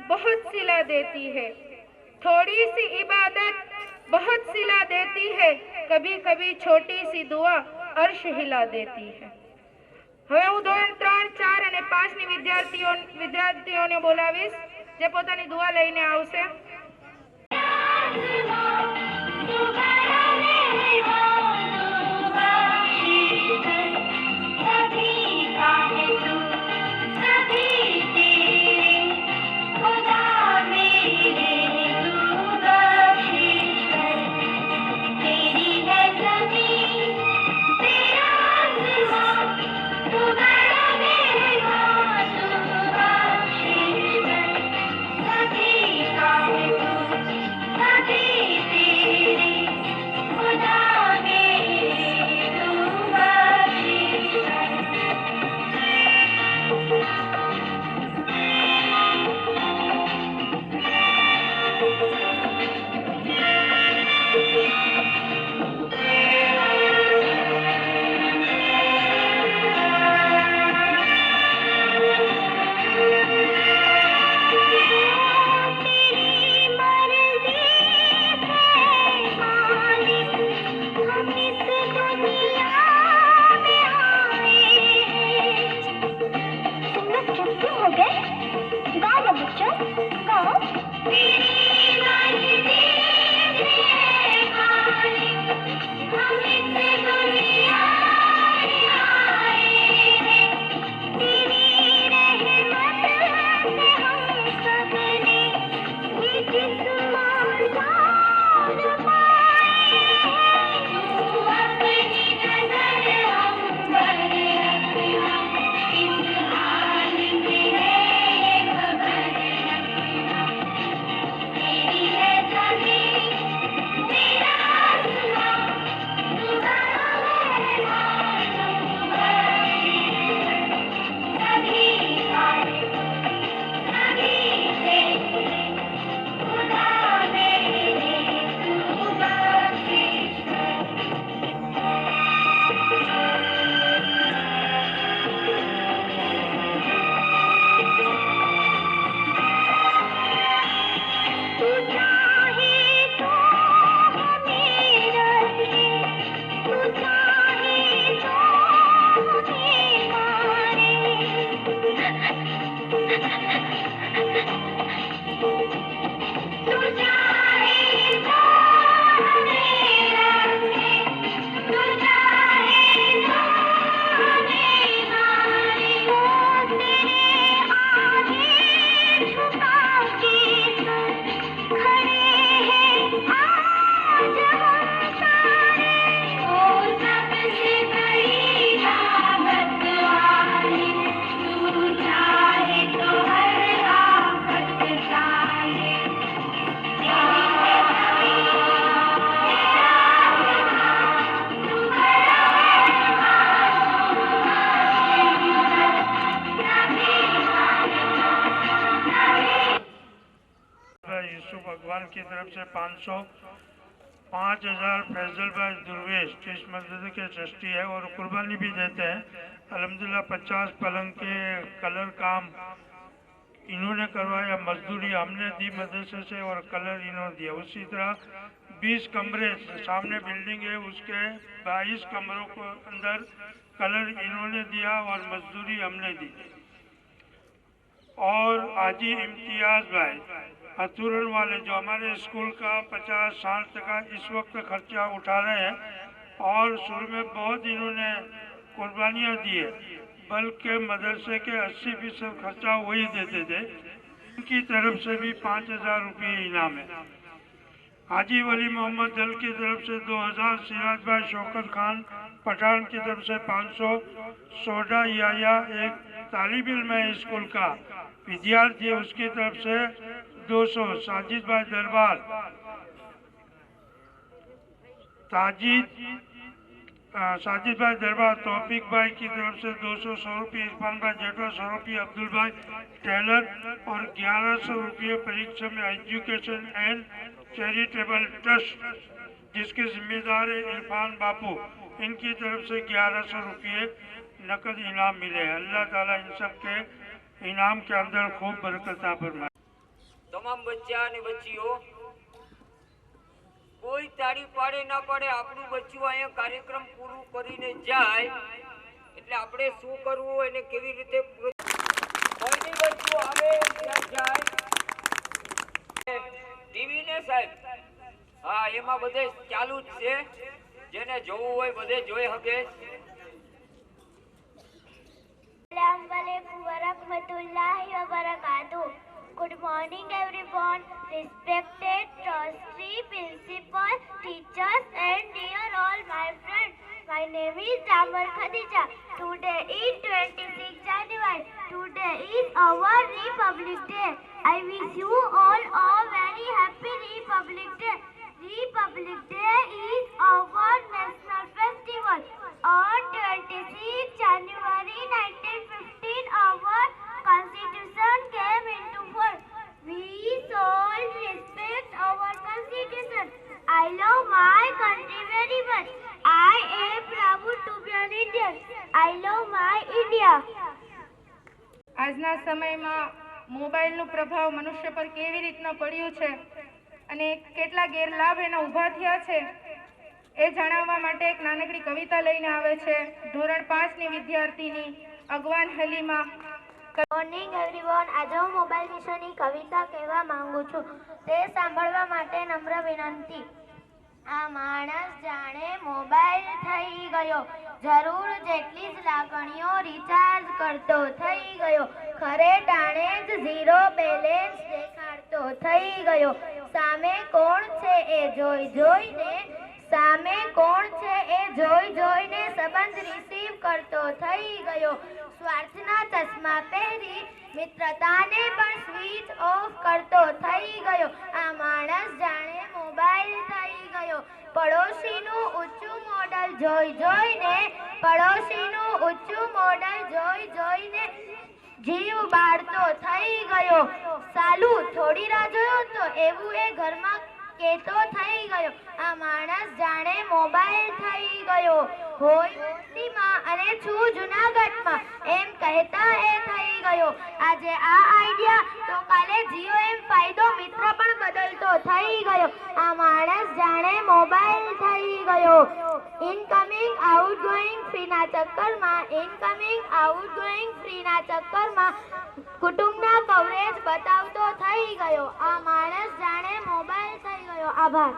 बहुत सिला देती है। थोड़ी सी इबादत बहुत सिला देती है। कभी कभी छोटी सी दुआ अर्श हिला देती है। હવે હું ધોરણ 3, 4 અને 5 ની વિદ્યાર્થીઓને બોલાવીશ જે પોતાની દુઆ લઈને આવશે। भगवान की तरफ से 500, 5000 फैजल भाई दुर्वेश जो इस मस्जिद के ट्रस्टी है और कुर्बानी भी देते हैं। अल्हम्दुलिल्लाह 50 पलंग के कलर काम इन्होंने करवाया, मजदूरी हमने दी मदरसे से और कलर इन्होंने दिया। उसी तरह 20 कमरे सामने बिल्डिंग है उसके 22 कमरों को अंदर कलर इन्होंने दिया और मजदूरी हमने दी। और हाजी इम्तियाज भाई हथुरन वाले जो हमारे स्कूल का 50-60% इस वक्त खर्चा उठा रहे हैं और शुरू में बहुत इन्होंने कुर्बानियाँ दी है, बल्कि मदरसे के 80% खर्चा वही देते थे। इनकी तरफ से भी 5000 रुपये इनाम है। हाजी वली मोहम्मद दल की तरफ से 2000, सिराज भाई शौकत खान पठान की तरफ से 500, सोडा याया एक तालिब इल्म है स्कूल का विद्यार्थी उसकी तरफ से 200, साजिद भाई दरबार साजिद भाई दरबार तौफीक भाई की तरफ से 200, 100 रुपये इरफान भाई जेठवा, 100 रुपये अब्दुल भाई टेलर और 1100 रुपये परीक्षा में एजुकेशन एंड चैरिटेबल ट्रस्ट जिसके जिम्मेदार है इरफान बापू, इनकी तरफ से 1100 रुपये नकद इनाम मिले। अल्लाह ताला इन सब के इनाम के अंदर खूब बरकत फरमाए। તમામ બચ્ચા અને બચ્ચીઓ કોઈ તાળી પાડે ના પાડે આપણું બચ્ચું અહીંયા કાર્યક્રમ પૂરું કરીને જાય એટલે આપણે શું કરવું અને કેવી રીતે કોઈ બચ્ચું આવે ત્યાં જાય ટીવી ને સાહેબ હા એમાં બધે ચાલુ જ છે જેને જોવું હોય બધે જોઈ શકે Assalamualaikum warahmatullahi wabarakatuh. Good morning everyone, respected trustee, principal, teachers and dear all my friends. My name is Ramar Khadija. Today is 26 January. Today is our Republic Day. I wish you all a very happy Republic Day. Republic Day is our national festival. On 26 January 1915, our Constitution came into force. We should respect our Constitution. I love my country very much. I am proud to be an Indian. I love my India. આજના સમયમાં મોબાઈલનો પ્રભાવ મનુષ્ય પર કેવી રીતના પડ્યો છે અને કેટલા ગેરલાભ એના ઊભા થયા છે એ જણાવવા માટે એક નાનકડી કવિતા લઈને આવે છે ધોરણ 5ની વિદ્યાર્થીની અગવાન હલીમા. Good morning everyone. આજે હું મોબાઈલ વિશેની કવિતા કહેવા માંગુ છું. તે સાંભળવા માટે નમ્ર વિનંતી. આ માણસ જાણે મોબાઈલ થઈ ગયો, જરૂર જેટલી જ લાગણીઓ રિચાર્જ કરતો થઈ ગયો, ખરે ટાણે જ ઝીરો બેલેન્સ દેખાડતો થઈ ગયો. સામે કોણ છે એ જોઈ જોઈને સંબંધ રિસીવ કરતો થઈ ગયો. સ્વાર્થના ચશ્મા પહેરી મિત્રતાને પણ સ્વિચ ઓફ કરતો થઈ ગયો. આ માણસ જાણે મોબાઈલ થઈ ગયો, પડોશીનું ઊંચું મોડલ જોઈ જોઈને જીવ બાળતો થઈ ગયો. સાલું થોડી રાહ જોયો તો એવું એ ઘરમાં કેતો થઈ ગયો. આ માણસ જાણે મોબાઈલ થઈ ગયો. હોય મુસ્લિમમાં અને છું જુનાગઢમાં એમ કહેતા એ થઈ ગયો. આજે આ આઈડિયા તો કાલે જીઓ એમ ફાયદો મિત્ર પણ બદલતો થઈ ગયો. આ માણસ જાણે મોબાઈલ થઈ ગયો. ઇનકમિંગ આઉટગોઈંગ ફ્રીના ચક્કરમાં કુટુંબના કવરેજ બતાવતો થઈ ગયો. આ માણસ જાણે મોબાઈલ થઈ ગયો. આભાર.